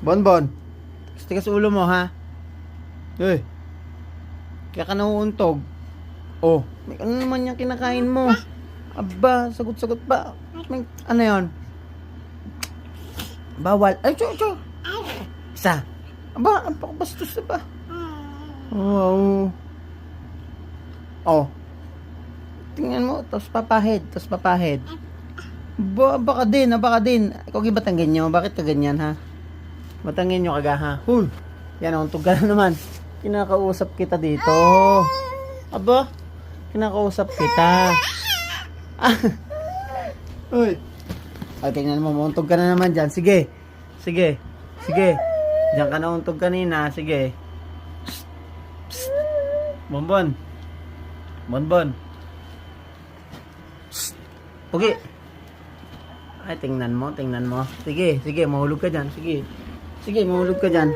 Bonbon. Tigas ulo mo, ha? Eh. Kaya ka nauuntog. Oh, may ano naman yung kinakain mo? Aba, sagot-sagot pa. May, ano yon? Bawal. Ay, cho. Isa. Aba, ang pakabastos na ba? Wow. Oh. Tingnan mo, tapos papahid. Baka din. Ikaw gibatanggan nyo, bakit ka ganyan, ha? Batangin nyo kaga, ha? Huy! Yan, untog ka na naman. Kinakausap kita dito. Aba, kinakausap kita. Uy. Ay, tingnan mo, untog ka na naman dyan. Sige. Diyan ka na untog kanina. Sige. Psst. Bonbon. Psst. Pugi. Ay, tingnan mo. Sige, mahulog ka dyan. Sige, mahulog ka dyan.